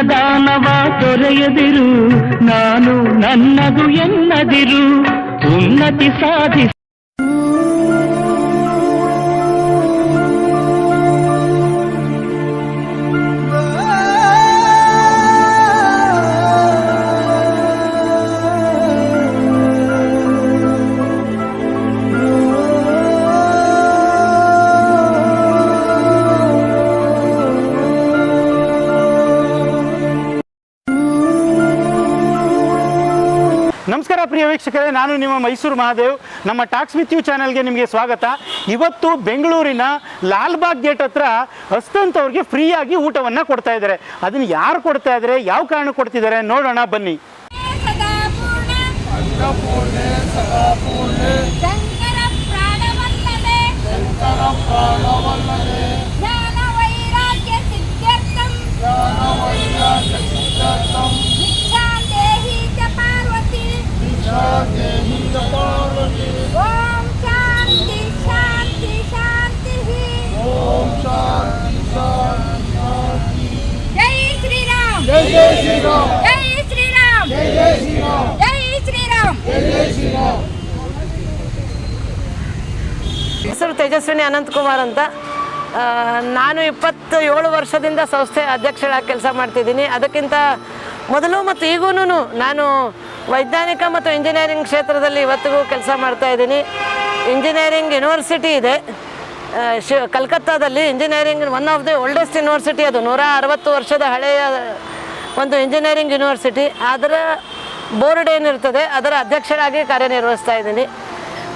ಅನ್ನದಾನವ ತೊರೆಯದಿರು, ನಾನು ನನ್ನದು ಎನ್ನದಿರು, ಉನ್ನತಿ ಸಾಧಿಸಿ. ನಮಸ್ಕಾರ ಪ್ರಿಯ ವೀಕ್ಷಕರೇ, ನಾನು ನಿಮ್ಮ ಮೈಸೂರು ಮಹಾದೇವ್. ನಮ್ಮ ಟಾಕ್ಸ್ ವಿತ್ ಯು ಚಾನಲ್ಗೆ ನಿಮಗೆ ಸ್ವಾಗತ. ಇವತ್ತು ಬೆಂಗಳೂರಿನ ಲಾಲ್ಬಾಗ್ ಗೇಟ್ ಹತ್ರ ಹಸ್ತಂತವ್ರಿಗೆ ಫ್ರೀಯಾಗಿ ಊಟವನ್ನು ಕೊಡ್ತಾ ಇದ್ದಾರೆ. ಅದನ್ನು ಯಾರು ಕೊಡ್ತಾ ಇದ್ದಾರೆ, ಯಾವ ಕಾರಣ ಕೊಡ್ತಿದ್ದಾರೆ ನೋಡೋಣ ಬನ್ನಿ. ओम शांति शांति शांति ओम शांति शांति जय श्री राम जय श्री राम जय श्री राम जय श्री राम जय श्री राम जय श्री राम. ಹೆಸರು ತೇಜಸ್ವಿನಿ ಅನಂತಕುಮಾರ್ ಅಂತ. ನಾನು 27 ವರ್ಷದಿಂದ ಸಂಸ್ಥೆ ಅಧ್ಯಕ್ಷರಾಗಿ ಕೆಲಸ ಮಾಡ್ತಿದ್ದೀನಿ. ಅದಕ್ಕಿಂತ ಮೊದಲು ಮತ್ತು ಈಗೂ ನಾನು ವೈಜ್ಞಾನಿಕ ಮತ್ತು ಇಂಜಿನಿಯರಿಂಗ್ ಕ್ಷೇತ್ರದಲ್ಲಿ ಇವತ್ತಿಗೂ ಕೆಲಸ ಮಾಡ್ತಾ ಇದ್ದೀನಿ. ಇಂಜಿನಿಯರಿಂಗ್ ಯೂನಿವರ್ಸಿಟಿ ಇದೆ ಕಲ್ಕತ್ತಾದಲ್ಲಿ. Engineering one of the oldest university. ಅದು 160 ವರ್ಷದ ಹಳೆಯ ಒಂದು ಇಂಜಿನಿಯರಿಂಗ್ ಯೂನಿವರ್ಸಿಟಿ. ಅದರ ಬೋರ್ಡ್ ಏನಿರ್ತದೆ ಅದರ ಅಧ್ಯಕ್ಷರಾಗಿ ಕಾರ್ಯನಿರ್ವಹಿಸ್ತಾ ಇದ್ದೀನಿ.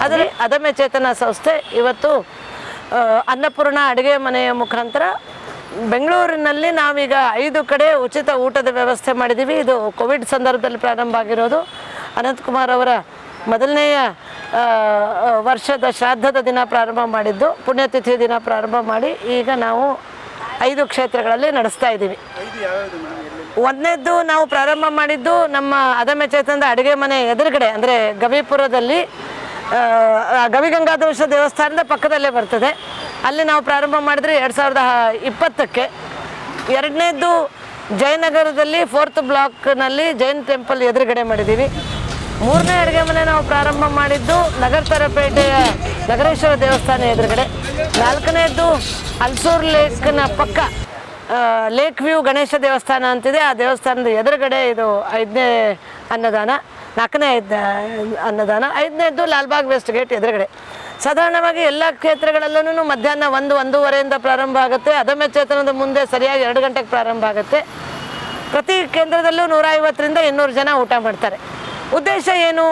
ಅದರ ಅದಮ್ಯ ಚೇತನ ಸಂಸ್ಥೆ ಇವತ್ತು ಅನ್ನಪೂರ್ಣ ಅಡುಗೆ ಮನೆಯ ಮುಖಾಂತರ ಬೆಂಗಳೂರಿನಲ್ಲಿ ನಾವೀಗ 5 ಕಡೆ ಉಚಿತ ಊಟದ ವ್ಯವಸ್ಥೆ ಮಾಡಿದ್ದೀವಿ. ಇದು ಕೋವಿಡ್ ಸಂದರ್ಭದಲ್ಲಿ ಪ್ರಾರಂಭ ಆಗಿರೋದು. ಅನಂತಕುಮಾರ್ ಅವರ ಮೊದಲನೆಯ ವರ್ಷದ ಶ್ರಾದ್ದದ ದಿನ ಪ್ರಾರಂಭ ಮಾಡಿದ್ದು, ಪುಣ್ಯತಿಥಿ ದಿನ ಪ್ರಾರಂಭ ಮಾಡಿ ಈಗ ನಾವು 5 ಕ್ಷೇತ್ರಗಳಲ್ಲಿ ನಡೆಸ್ತಾ ಇದ್ದೀವಿ. ಒಂದನೇದ್ದು ನಾವು ಪ್ರಾರಂಭ ಮಾಡಿದ್ದು ನಮ್ಮ ಅದಮ್ಯ ಚೇತನದ ಅಡುಗೆ ಮನೆ ಎದುರುಗಡೆ, ಅಂದರೆ ಗವಿಪುರದಲ್ಲಿ ಗವಿಗಂಗಾಧರೇಶ್ವರ ದೇವಸ್ಥಾನದ ಪಕ್ಕದಲ್ಲೇ ಬರ್ತದೆ. ಅಲ್ಲಿ ನಾವು ಪ್ರಾರಂಭ ಮಾಡಿದ್ರಿ 2020ಕ್ಕೆ. ಎರಡನೇದ್ದು ಜಯನಗರದಲ್ಲಿ 4th ಬ್ಲಾಕ್ನಲ್ಲಿ ಜೈನ್ ಟೆಂಪಲ್ ಎದುರುಗಡೆ ಮಾಡಿದ್ದೀವಿ. ಮೂರನೇ ಅಡುಗೆ ಮನೆ ನಾವು ಪ್ರಾರಂಭ ಮಾಡಿದ್ದು ನಗರತರಪೇಟೆಯ ನಗರೇಶ್ವರ ದೇವಸ್ಥಾನ ಎದುರುಗಡೆ. ನಾಲ್ಕನೇದ್ದು ಅಲ್ಸೂರ್ ಲೇಕ್ನ ಪಕ್ಕ ಲೇಕ್ ವ್ಯೂ ಗಣೇಶ ದೇವಸ್ಥಾನ ಅಂತಿದೆ, ಆ ದೇವಸ್ಥಾನದ ಎದುರುಗಡೆ ಇದು 5ನೇ ಅನ್ನದಾನ. 4ನೇ ಅನ್ನದಾನ. 5ನೇದ್ದು ಲಾಲ್ಬಾಗ್ ವೆಸ್ಟ್ ಗೇಟ್ ಎದುರುಗಡೆ. ಸಾಧಾರಣವಾಗಿ ಎಲ್ಲ ಕ್ಷೇತ್ರಗಳಲ್ಲೂ ಮಧ್ಯಾಹ್ನ 1-1:30ಯಿಂದ ಪ್ರಾರಂಭ ಆಗುತ್ತೆ. ಅದಮ್ಯ ಚೇತನದ ಮುಂದೆ ಸರಿಯಾಗಿ 2 ಗಂಟೆಗೆ ಪ್ರಾರಂಭ ಆಗುತ್ತೆ. ಪ್ರತಿ ಕೇಂದ್ರದಲ್ಲೂ 150ರಿಂದ 200 ಜನ ಊಟ ಮಾಡ್ತಾರೆ. ಉದ್ದೇಶ ಏನು?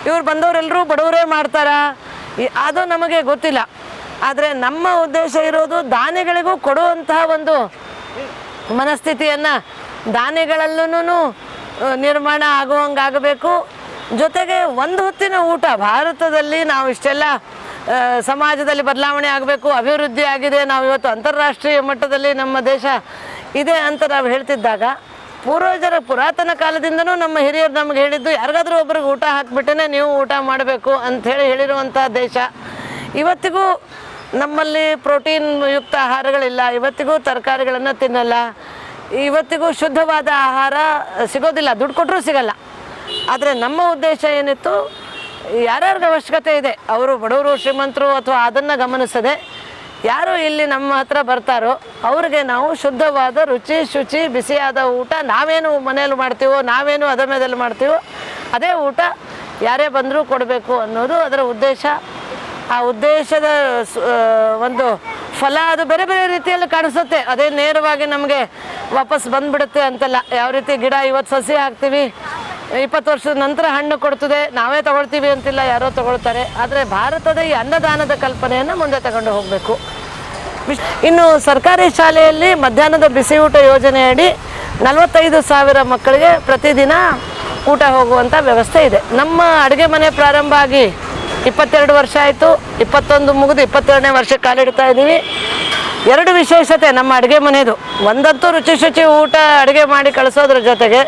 ಇವ್ರು ಬಂದವರೆಲ್ಲರೂ ಬಡವರೇ ಮಾಡ್ತಾರಾ? ಅದು ನಮಗೆ ಗೊತ್ತಿಲ್ಲ. ಆದರೆ ನಮ್ಮ ಉದ್ದೇಶ ಇರೋದು ದಾನಿಗಳಿಗೂ ಕೊಡುವಂತಹ ಒಂದು ಮನಸ್ಥಿತಿಯನ್ನು ದಾನಿಗಳಲ್ಲೂ ನಿರ್ಮಾಣ ಆಗುವಂಗಾಗಬೇಕು. ಜೊತೆಗೆ ಒಂದು ಹೊತ್ತಿನ ಊಟ, ಭಾರತದಲ್ಲಿ ನಾವು ಇಷ್ಟೆಲ್ಲ ಸಮಾಜದಲ್ಲಿ ಬದಲಾವಣೆ ಆಗಬೇಕು, ಅಭಿವೃದ್ಧಿ ಆಗಿದೆ, ನಾವು ಇವತ್ತು ಅಂತಾರಾಷ್ಟ್ರೀಯ ಮಟ್ಟದಲ್ಲಿ ನಮ್ಮ ದೇಶ ಇದೆ ಅಂತ ನಾವು ಹೇಳ್ತಿದ್ದಾಗ, ಪುರಾತನ ಕಾಲದಿಂದನೂ ನಮ್ಮ ಹಿರಿಯರು ನಮಗೆ ಹೇಳಿದ್ದು ಯಾರಿಗಾದ್ರೂ ಒಬ್ರಿಗೆ ಊಟ ಹಾಕಿಬಿಟ್ಟೇ ನೀವು ಊಟ ಮಾಡಬೇಕು ಅಂಥೇಳಿ ಹೇಳಿರುವಂಥ ದೇಶ. ಇವತ್ತಿಗೂ ನಮ್ಮಲ್ಲಿ ಪ್ರೋಟೀನ್ ಯುಕ್ತ ಆಹಾರಗಳಿಲ್ಲ, ಇವತ್ತಿಗೂ ತರಕಾರಿಗಳನ್ನು ತಿನ್ನಲ್ಲ, ಇವತ್ತಿಗೂ ಶುದ್ಧವಾದ ಆಹಾರ ಸಿಗೋದಿಲ್ಲ, ದುಡ್ಡು ಕೊಟ್ಟರೂ ಸಿಗಲ್ಲ. ಆದರೆ ನಮ್ಮ ಉದ್ದೇಶ ಏನಿತ್ತು, ಯಾರ್ಯಾರಿಗೆ ಅವಶ್ಯಕತೆ ಇದೆ ಅವರು ಬಡವರು ಶ್ರೀಮಂತರು ಅಥವಾ ಅದನ್ನು ಗಮನಿಸದೆ ಯಾರು ಇಲ್ಲಿ ನಮ್ಮ ಹತ್ರ ಬರ್ತಾರೋ ಅವ್ರಿಗೆ ನಾವು ಶುದ್ಧವಾದ ರುಚಿ ಶುಚಿ ಬಿಸಿಯಾದ ಊಟ ನಾವೇನು ಮನೆಯಲ್ಲಿ ಮಾಡ್ತೀವೋ, ನಾವೇನು ಅದಮ್ಯದಲ್ಲಿ ಮಾಡ್ತೀವೋ ಅದೇ ಊಟ ಯಾರೇ ಬಂದರೂ ಕೊಡಬೇಕು ಅನ್ನೋದು ಅದರ ಉದ್ದೇಶ. ಆ ಉದ್ದೇಶದ ಒಂದು ಫಲ ಅದು ಬೇರೆ ಬೇರೆ ರೀತಿಯಲ್ಲಿ ಕಾಣಿಸುತ್ತೆ. ಅದೇ ನೇರವಾಗಿ ನಮಗೆ ವಾಪಸ್ ಬಂದುಬಿಡುತ್ತೆ ಅಂತಲ್ಲ. ಯಾವ ರೀತಿ ಗಿಡ ಇವತ್ತು ಸಸಿ ಹಾಕ್ತೀವಿ, 20 ವರ್ಷದ ನಂತರ ಹಣ್ಣು ಕೊಡ್ತದೆ, ನಾವೇ ತಗೊಳ್ತೀವಿ ಅಂತಿಲ್ಲ, ಯಾರೋ ತಗೊಳ್ತಾರೆ. ಆದರೆ ಭಾರತದ ಈ ಅನ್ನದಾನದ ಕಲ್ಪನೆಯನ್ನು ಮುಂದೆ ತಗೊಂಡು ಹೋಗಬೇಕು. ಇನ್ನು ಸರ್ಕಾರಿ ಶಾಲೆಯಲ್ಲಿ ಮಧ್ಯಾಹ್ನದ ಬಿಸಿ ಊಟ ಯೋಜನೆಯಡಿ 45,000 ಮಕ್ಕಳಿಗೆ ಪ್ರತಿದಿನ ಊಟ ಹೋಗುವಂಥ ವ್ಯವಸ್ಥೆ ಇದೆ. ನಮ್ಮ ಅಡುಗೆ ಮನೆ ಪ್ರಾರಂಭ ಆಗಿ 22 ವರ್ಷ ಆಯಿತು. 21 ಮುಗಿದು 22ನೇ ವರ್ಷಕ್ಕೆ ಕಾಲಿಡ್ತಾ ಇದ್ದೀವಿ. 2 ವಿಶೇಷತೆ ನಮ್ಮ ಅಡುಗೆ ಮನೆಯದು. ಒಂದಂತೂ ರುಚಿ ಶುಚಿ ಊಟ ಅಡುಗೆ ಮಾಡಿ ಕಳಿಸೋದ್ರ ಜೊತೆಗೆ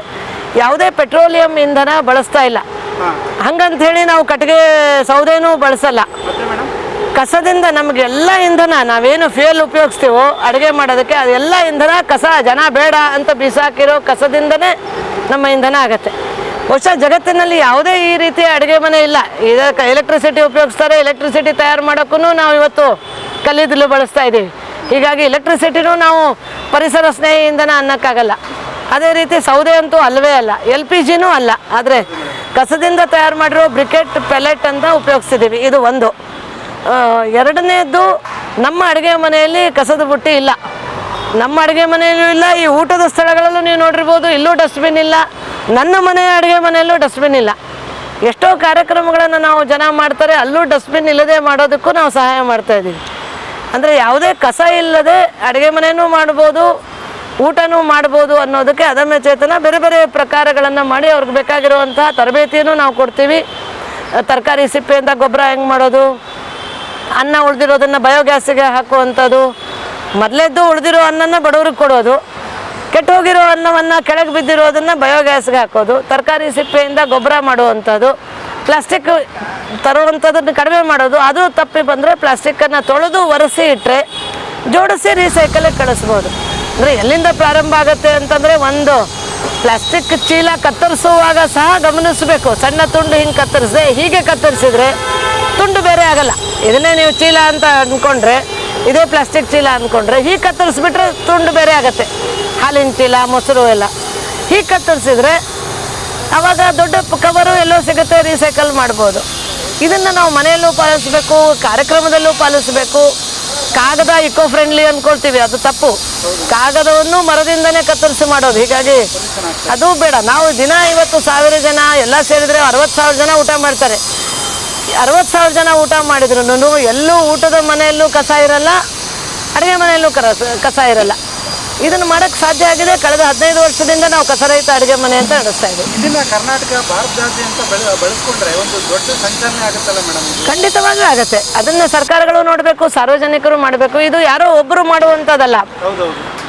ಯಾವುದೇ ಪೆಟ್ರೋಲಿಯಂ ಇಂಧನ ಬಳಸ್ತಾ ಇಲ್ಲ. ಹಂಗಂತ ಹೇಳಿ ನಾವು ಕಟ್ಟಿಗೆ ಸೌದೆನೂ ಬಳಸಲ್ಲ. ಕಸದಿಂದ ನಮಗೆಲ್ಲ ಇಂಧನ, ನಾವೇನು ಫ್ಯೂಯಲ್ ಉಪಯೋಗಿಸ್ತೀವೋ ಅಡುಗೆ ಮಾಡೋದಕ್ಕೆ, ಅದೆಲ್ಲ ಇಂಧನ ಕಸ. ಜನ ಬೇಡ ಅಂತ ಬಿಸಾಕಿರೋ ಕಸದಿಂದನೇ ನಮ್ಮ ಇಂಧನ ಆಗುತ್ತೆ. ಬಹುಶಃ ಜಗತ್ತಿನಲ್ಲಿ ಯಾವುದೇ ಈ ರೀತಿಯ ಅಡುಗೆ ಮನೆ ಇಲ್ಲ. ಇದಕ್ಕೆ ಎಲೆಕ್ಟ್ರಿಸಿಟಿ ಉಪಯೋಗಿಸ್ತಾರೆ, ಎಲೆಕ್ಟ್ರಿಸಿಟಿ ತಯಾರು ಮಾಡೋಕ್ಕೂ ನಾವು ಇವತ್ತು ಕಲ್ಲಿದ್ದಲು ಬಳಸ್ತಾ ಇದ್ದೀವಿ. ಹೀಗಾಗಿ ಎಲೆಕ್ಟ್ರಿಸಿಟಿನೂ ನಾವು ಪರಿಸರ ಸ್ನೇಹಿ ಇಂಧನ ಅನ್ನೋಕ್ಕಾಗಲ್ಲ. ಅದೇ ರೀತಿ ಸೌದೆ ಅಂತೂ ಅಲ್ಲವೇ ಅಲ್ಲ, LPGನೂ ಅಲ್ಲ. ಆದರೆ ಕಸದಿಂದ ತಯಾರು ಮಾಡಿರೋ ಬ್ರಿಕೆಟ್, ಪೆಲೆಟ್ ಅಂತ ಉಪಯೋಗಿಸ್ತಿದ್ದೀವಿ. ಇದು ಒಂದು. ಎರಡನೇದ್ದು, ನಮ್ಮ ಅಡುಗೆ ಮನೆಯಲ್ಲಿ ಕಸದ ಬುಟ್ಟಿ ಇಲ್ಲ. ನಮ್ಮ ಅಡುಗೆ ಮನೆಯಲ್ಲೂ ಇಲ್ಲ, ಈ ಊಟದ ಸ್ಥಳಗಳಲ್ಲೂ ನೀವು ನೋಡಿರ್ಬೋದು, ಇಲ್ಲೂ ಡಸ್ಟ್ಬಿನ್ ಇಲ್ಲ. ನನ್ನ ಮನೆಯ ಅಡುಗೆ ಮನೆಯಲ್ಲೂ ಡಸ್ಟ್ಬಿನ್ ಇಲ್ಲ. ಎಷ್ಟೋ ಕಾರ್ಯಕ್ರಮಗಳನ್ನು ನಾವು ಜನ ಮಾಡ್ತಾರೆ, ಅಲ್ಲೂ ಡಸ್ಟ್ಬಿನ್ ಇಲ್ಲದೆ ಮಾಡೋದಕ್ಕೂ ನಾವು ಸಹಾಯ ಮಾಡ್ತಾಯಿದ್ದೀವಿ. ಅಂದರೆ ಯಾವುದೇ ಕಸ ಇಲ್ಲದೆ ಅಡುಗೆ ಮನೆಯೂ ಮಾಡ್ಬೋದು, ಊಟನೂ ಮಾಡ್ಬೋದು ಅನ್ನೋದಕ್ಕೆ ಅದಮ್ಯ ಚೇತನ ಬೇರೆ ಬೇರೆ ಪ್ರಕಾರಗಳನ್ನು ಮಾಡಿ ಅವ್ರಿಗೆ ಬೇಕಾಗಿರುವಂತಹ ತರಬೇತಿಯನ್ನು ನಾವು ಕೊಡ್ತೀವಿ. ತರಕಾರಿ ಸಿಪ್ಪೆಯಿಂದ ಗೊಬ್ಬರ ಹೆಂಗೆ ಮಾಡೋದು, ಅನ್ನ ಉಳಿದಿರೋದನ್ನು ಬಯೋಗ್ಯಾಸಿಗೆ ಹಾಕುವಂಥದ್ದು, ಮೊದಲೇದ್ದು ಉಳಿದಿರೋ ಅನ್ನನ ಬಡವ್ರಿಗೆ ಕೊಡೋದು, ಕೆಟ್ಟು ಹೋಗಿರೋ ಅನ್ನವನ್ನು ಕೆಳಗೆ ಬಿದ್ದಿರೋದನ್ನು ಬಯೋಗ್ಯಾಸ್ಗೆ ಹಾಕೋದು, ತರಕಾರಿ ಸಿಪ್ಪೆಯಿಂದ ಗೊಬ್ಬರ ಮಾಡುವಂಥದ್ದು, ಪ್ಲಾಸ್ಟಿಕ್ ತರುವಂಥದ್ದನ್ನು ಕಡಿಮೆ ಮಾಡೋದು. ಅದು ತಪ್ಪಿ ಬಂದರೆ ಪ್ಲಾಸ್ಟಿಕ್ಕನ್ನು ತೊಳೆದು ಒರೆಸಿ ಇಟ್ಟರೆ ಜೋಡಿಸಿ ರೀಸೈಕಲಿಗೆ ಕಳಿಸ್ಬೋದು. ಅಂದರೆ ಎಲ್ಲಿಂದ ಪ್ರಾರಂಭ ಆಗುತ್ತೆ ಅಂತಂದರೆ, ಒಂದು ಪ್ಲಾಸ್ಟಿಕ್ ಚೀಲ ಕತ್ತರಿಸುವಾಗ ಸಹ ಗಮನಿಸಬೇಕು. ಸಣ್ಣ ತುಂಡು ಹಿಂಗೆ ಕತ್ತರಿಸಿದೆ, ಹೀಗೆ ಕತ್ತರಿಸಿದ್ರೆ ತುಂಡು ಬೇರೆ ಆಗಲ್ಲ. ಇದನ್ನೇ ನೀವು ಚೀಲ ಅಂತ ಅಂದ್ಕೊಂಡ್ರೆ, ಇದೇ ಪ್ಲಾಸ್ಟಿಕ್ ಚೀಲ ಅಂದ್ಕೊಂಡ್ರೆ, ಹೀಗೆ ಕತ್ತರಿಸ್ಬಿಟ್ರೆ ತುಂಡು ಬೇರೆ ಆಗುತ್ತೆ. ಹಾಲಿನ ಚೀಲ, ಮೊಸರು ಎಲ್ಲ ಹೀಗೆ ಕತ್ತರಿಸಿದ್ರೆ ಆವಾಗ ದೊಡ್ಡ ಕವರು ಎಲ್ಲೋ ಸಿಗುತ್ತೆ, ರೀಸೈಕಲ್ ಮಾಡ್ಬೋದು. ಇದನ್ನು ನಾವು ಮನೆಯಲ್ಲೂ ಪಾಲಿಸಬೇಕು, ಕಾರ್ಯಕ್ರಮದಲ್ಲೂ ಪಾಲಿಸಬೇಕು. ಕಾಗದ ಇಕೋ ಫ್ರೆಂಡ್ಲಿ ಅಂದ್ಕೊಳ್ತೀವಿ, ಅದು ತಪ್ಪು. ಕಾಗದವನ್ನು ಮರದಿಂದನೇ ಕತ್ತರಿಸಿ ಮಾಡೋದು. ಹೀಗಾಗಿ ಅದು ಬೇಡ. ನಾವು ದಿನ 50,000 ಜನ ಎಲ್ಲ ಸೇರಿದರೆ 60,000 ಜನ ಊಟ ಮಾಡ್ತಾರೆ. 60,000 ಜನ ಊಟ ಮಾಡಿದ್ರು ಎಲ್ಲೂ ಊಟದ ಮನೆಯಲ್ಲೂ ಕಸ ಇರಲ್ಲ, ಅಡುಗೆ ಮನೆಯಲ್ಲೂ ಕಸ ಇರಲ್ಲ. ಇದನ್ನು ಮಾಡೋಕ್ಕೆ ಸಾಧ್ಯ ಆಗಿದೆ. ಕಳೆದ 15 ವರ್ಷದಿಂದ ನಾವು ಕಸರಹಿತ ಅಡುಗೆ ಮನೆ ಅಂತ ನಡೆಸ್ತಾ ಇದ್ದೀವಿ. ಇದನ್ನ ಕರ್ನಾಟಕ ಭಾರತದಾದ್ಯಂತ ಬಳಸ್ಕೊಂಡ್ರೆ ಒಂದು ದೊಡ್ಡ ಸಂಚಲನೆ ಆಗುತ್ತಲ್ಲ ಮೇಡಮ್? ಖಂಡಿತವಾಗ್ಲೂ ಆಗುತ್ತೆ. ಅದನ್ನು ಸರ್ಕಾರಗಳು ನೋಡಬೇಕು, ಸಾರ್ವಜನಿಕರು ಮಾಡಬೇಕು. ಇದು ಯಾರೋ ಒಬ್ಬರು ಮಾಡುವಂಥದ್ದಲ್ಲ,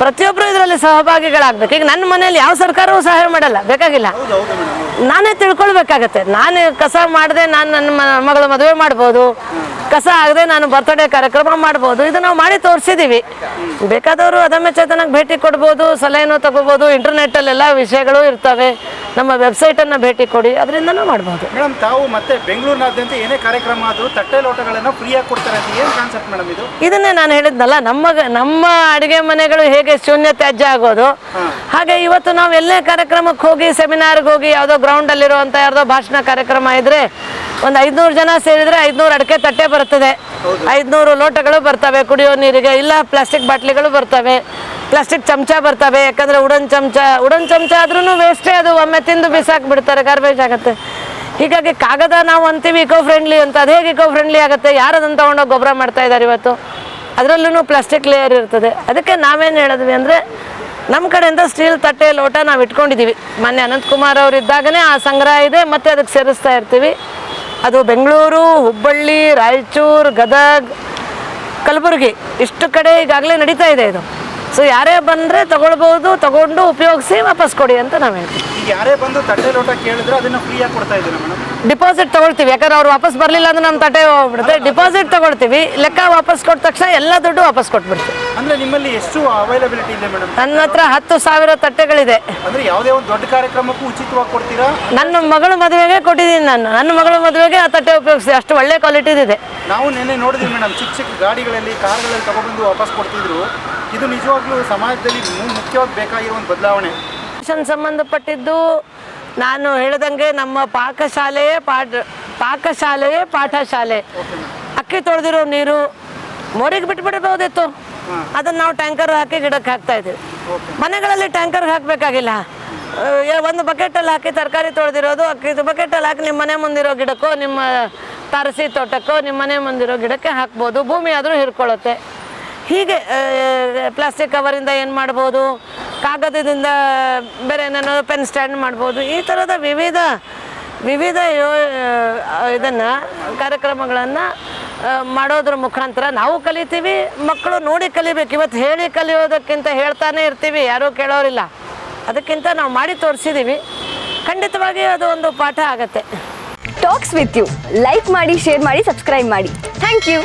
ಪ್ರತಿಯೊಬ್ಬರು ಇದರಲ್ಲಿ ಸಹಭಾಗಿಗಳಾಗಬೇಕು. ಈಗ ನನ್ನ ಮನೇಲಿ ಯಾವ ಸರ್ಕಾರವೂ ಸಹಾಯ ಮಾಡಲ್ಲ, ಬೇಕಾಗಿಲ್ಲ. ನಾನೇ ತಿಳ್ಕೊಳ್ಬೇಕಾಗತ್ತೆ. ನಾನು ಕಸ ಮಾಡದೆ ನಾನು ನನ್ನ ಮಗಳ ಮದುವೆ ಮಾಡ್ಬೋದು, ಕಸ ಆಗದೆ ನಾನು ಬರ್ತ್ಡೇ ಕಾರ್ಯಕ್ರಮ ಮಾಡ್ಬೋದು. ಇದು ನಾವು ಮಾಡಿ ತೋರಿಸಿದ್ದೀವಿ. ಬೇಕಾದವರು ಅದಮ್ಯ ಚೇತನಕ್ಕೆ ಭೇಟಿ ಕೊಡ್ಬೋದು, ಸಲಹೆನೂ ತಗೋಬೋದು. ಇಂಟರ್ನೆಟ್ಟಲ್ಲೆಲ್ಲ ವಿಷಯಗಳು ಇರ್ತವೆ. ನಮ್ಮ ವೆಬ್ಸೈಟನ್ನು ಭೇಟಿ ಕೊಡಿ, ಅದರಿಂದನೂ ಮಾಡ್ಬೋದು. ಮೇಡಮ್, ತಾವು ಮತ್ತೆ ಬೆಂಗಳೂರಿನಾದ್ಯಂತ ಏನೇ ಕಾರ್ಯಕ್ರಮ ಆದರೂ ತಟ್ಟೆ ಲೋಟಗಳನ್ನು ಫ್ರೀಯಾಗಿ ಕೊಡ್ತಾರೆ ಅಂತ ಏನು ಕಾನ್ಸೆಪ್ಟ್ ಮೇಡಮ್ ಇದು? ಇದನ್ನೇ ನಾನು ಹೇಳಿದ್ನಲ್ಲ, ನಮ್ಮ ಅಡುಗೆ ಮನೆಗಳು ಹೇಗೆ ಶೂನ್ಯ ತ್ಯಾಜ್ಯ ಆಗೋದು, ಹಾಗೆ ಇವತ್ತು ನಾವು ಎಲ್ಲೇ ಕಾರ್ಯಕ್ರಮಕ್ಕೆ ಹೋಗಿ, ಸೆಮಿನಾರ್ಗೆ ಹೋಗಿ, ಯಾವುದೋ ಗ್ರೌಂಡಲ್ಲಿರುವಂಥ ಯಾರ್ದೋ ಭಾಷಣ ಕಾರ್ಯಕ್ರಮ ಇದ್ದರೆ ಒಂದು 500 ಜನ ಸೇರಿದರೆ 500 ಅಡಿಕೆ ತಟ್ಟೆ ಬರ್ತದೆ, 500 ಲೋಟಗಳು ಬರ್ತವೆ ಕುಡಿಯೋ ನೀರಿಗೆ. ಇಲ್ಲ ಪ್ಲಾಸ್ಟಿಕ್ ಬಾಟ್ಲಿಗಳು ಬರ್ತವೆ, ಪ್ಲಾಸ್ಟಿಕ್ ಚಮಚ ಬರ್ತವೆ. ಯಾಕಂದರೆ ಉಡನ್ ಚಮಚ ಆದ್ರೂ ವೇಸ್ಟೇ, ಅದು ಒಮ್ಮೆ ತಿಂದು ಬಿಸಾಕಿ ಬಿಡ್ತಾರೆ, ಗಾರ್ಬೇಜ್ ಆಗುತ್ತೆ. ಹೀಗಾಗಿ ಕಾಗದ ನಾವು ಅಂತೀವಿ ಇಕೋ ಫ್ರೆಂಡ್ಲಿ ಅಂತ. ಅದು ಹೇಗೆ ಇಕೋ ಫ್ರೆಂಡ್ಲಿ ಆಗುತ್ತೆ? ಯಾರು ಅದನ್ನು ತೊಗೊಂಡೋಗಿ ಗೊಬ್ಬರ ಮಾಡ್ತಾ ಇದ್ದಾರೆ ಇವತ್ತು? ಅದರಲ್ಲೂ ಪ್ಲಾಸ್ಟಿಕ್ ಲೇಯರ್ ಇರ್ತದೆ. ಅದಕ್ಕೆ ನಾವೇನು ಹೇಳಿದ್ವಿ ಅಂದರೆ, ನಮ್ಮ ಕಡೆಯಿಂದ ಸ್ಟೀಲ್ ತಟ್ಟೆ ಲೋಟ ನಾವು ಇಟ್ಕೊಂಡಿದ್ದೀವಿ. ಮೊನ್ನೆ ಅನಂತಕುಮಾರ್ ಅವರು ಇದ್ದಾಗಲೇ ಆ ಸಂಗ್ರಹ ಇದೆ, ಮತ್ತು ಅದಕ್ಕೆ ಸೇರಿಸ್ತಾ ಇರ್ತೀವಿ. ಅದು ಬೆಂಗಳೂರು, ಹುಬ್ಬಳ್ಳಿ, ರಾಯಚೂರು, ಗದಗ, ಕಲಬುರಗಿ ಇಷ್ಟು ಕಡೆ ಈಗಾಗಲೇ ನಡೀತಾ ಇದೆ ಇದು. ಸೊ ಯಾರೇ ಬಂದರೆ ತಗೊಳ್ಬೋದು, ತಗೊಂಡು ಉಪಯೋಗಿಸಿ ವಾಪಸ್ ಕೊಡಿ ಅಂತ ನಾವು ಹೇಳ್ತೀವಿ. ಯಾರೇ ಬಂದು ತಟ್ಟೆ ಲೋಟ ಕೇಳಿದ್ರೆ ಅದನ್ನು ಫ್ರೀಯಾಗಿ ಕೊಡ್ತಾ ಇದ್ದೀರಾ ಮೇಡಮ್? ಡಿಪಾಸಿಟ್ ತೊಗೊಳ್ತೀವಿ. ಯಾಕಂದ್ರೆ ಅವ್ರು ವಾಪಸ್ ಬರಲಿಲ್ಲ ಅಂದ್ರೆ ನಮ್ಮ ತಟ್ಟೆ ಹೋಗ್ಬಿಡುತ್ತೆ. ಡಿಪಾಸಿಟ್ ತೊಗೊಳ್ತೀವಿ, ಲೆಕ್ಕ ವಾಪಸ್ ಕೊಟ್ಟ ತಕ್ಷಣ ಎಲ್ಲ ದುಡ್ಡು ವಾಪಸ್ ಕೊಟ್ಬಿಡ್ತೀವಿ. ಅಂದರೆ ನಿಮ್ಮಲ್ಲಿ ಎಷ್ಟು ಅವೈಲಬಿಲಿಟಿ ಇದೆ ಮೇಡಮ್? ನನ್ನ ಹತ್ರ 10,000 ತಟ್ಟೆಗಳಿದೆ. ಅಂದರೆ ಯಾವುದೇ ಒಂದು ದೊಡ್ಡ ಕಾರ್ಯಕ್ರಮಕ್ಕೂ ಉಚಿತವಾಗಿ ಕೊಡ್ತೀರಾ? ನನ್ನ ಮಗಳ ಮದುವೆಗೆ ಕೊಟ್ಟಿದ್ದೀನಿ ನಾನು. ನನ್ನ ಮಗಳ ಮದುವೆಗೆ ಆ ತಟ್ಟೆ ಉಪಯೋಗಿಸಿ, ಅಷ್ಟು ಒಳ್ಳೆ ಕ್ವಾಲಿಟಿದಿದೆ. ನಾವು ನೆನ್ನೆ ನೋಡಿದ್ವಿ ಮೇಡಮ್, ಚಿಕ್ಕ ಕಾರುಗಳಲ್ಲಿ ತಗೊಬಂದು ವಾಪಸ್ ಕೊಡ್ತಿದ್ರು. ಇದು ನಿಜವಾಗ್ಲೂ ಸಮಾಜದಲ್ಲಿ ಮುಖ್ಯವಾಗಿ ಬೇಕಾಗಿರೋ ಒಂದು ಬದಲಾವಣೆ. ಸಂಬಂಧಪಟ್ಟಿದ್ದು ನಾನು ಹೇಳ್ದಂಗೆ ನಮ್ಮ ಪಾಕಶಾಲೆಯೇ ಪಾಠಶಾಲೆ. ಅಕ್ಕಿ ತೊಳೆದಿರೋ ನೀರು ಮೋರಿಗೆ ಬಿಟ್ಬಿಡ್ಬೋದಿತ್ತು, ಅದನ್ನು ನಾವು ಟ್ಯಾಂಕರ್ ಹಾಕಿ ಗಿಡಕ್ಕೆ ಹಾಕ್ತಾ ಇದ್ದೀವಿ. ಮನೆಗಳಲ್ಲಿ ಟ್ಯಾಂಕರ್ಗೆ ಹಾಕಬೇಕಾಗಿಲ್ಲ. ಒಂದು ಬಕೆಟಲ್ಲಿ ಹಾಕಿ ತರಕಾರಿ ತೊಳೆದಿರೋದು ಅಕ್ಕಿ ಬಕೆಟಲ್ಲಿ ಹಾಕಿ ನಿಮ್ಮ ಮನೆ ಮುಂದಿರೋ ಗಿಡಕ್ಕೋ, ನಿಮ್ಮ ತಾರಸಿ ತೋಟಕ್ಕೋ, ನಿಮ್ಮ ಮನೆ ಮುಂದಿರೋ ಗಿಡಕ್ಕೆ ಹಾಕ್ಬೋದು. ಭೂಮಿ ಆದರೂ ಹಿಡ್ಕೊಳ್ಳುತ್ತೆ. ಹೀಗೆ ಪ್ಲಾಸ್ಟಿಕ್ ಕವರಿಂದ ಏನು ಮಾಡ್ಬೋದು, ಕಾಗದದಿಂದ ಬೇರೆ ಏನೇನೋ ಪೆನ್ ಸ್ಟ್ಯಾಂಡ್ ಮಾಡ್ಬೋದು. ಈ ಥರದ ವಿವಿಧ ಇದನ್ನು ಕಾರ್ಯಕ್ರಮಗಳನ್ನು ಮಾಡೋದ್ರ ಮುಖಾಂತರ ನಾವು ಕಲಿತೀವಿ, ಮಕ್ಕಳು ನೋಡಿ ಕಲಿಬೇಕು. ಇವತ್ತು ಹೇಳಿ ಕಲಿಯೋದಕ್ಕಿಂತ ಹೇಳ್ತಾನೆ ಇರ್ತೀವಿ, ಯಾರೂ ಕೇಳೋರಿಲ್ಲ. ಅದಕ್ಕಿಂತ ನಾವು ಮಾಡಿ ತೋರಿಸಿದ್ದೀವಿ. ಖಂಡಿತವಾಗಿ ಅದು ಒಂದು ಪಾಠ ಆಗತ್ತೆ. ಟಾಕ್ಸ್ ವಿತ್ ಯು ಲೈಕ್ ಮಾಡಿ, ಶೇರ್ ಮಾಡಿ, ಸಬ್ಸ್ಕ್ರೈಬ್ ಮಾಡಿ. Thank you.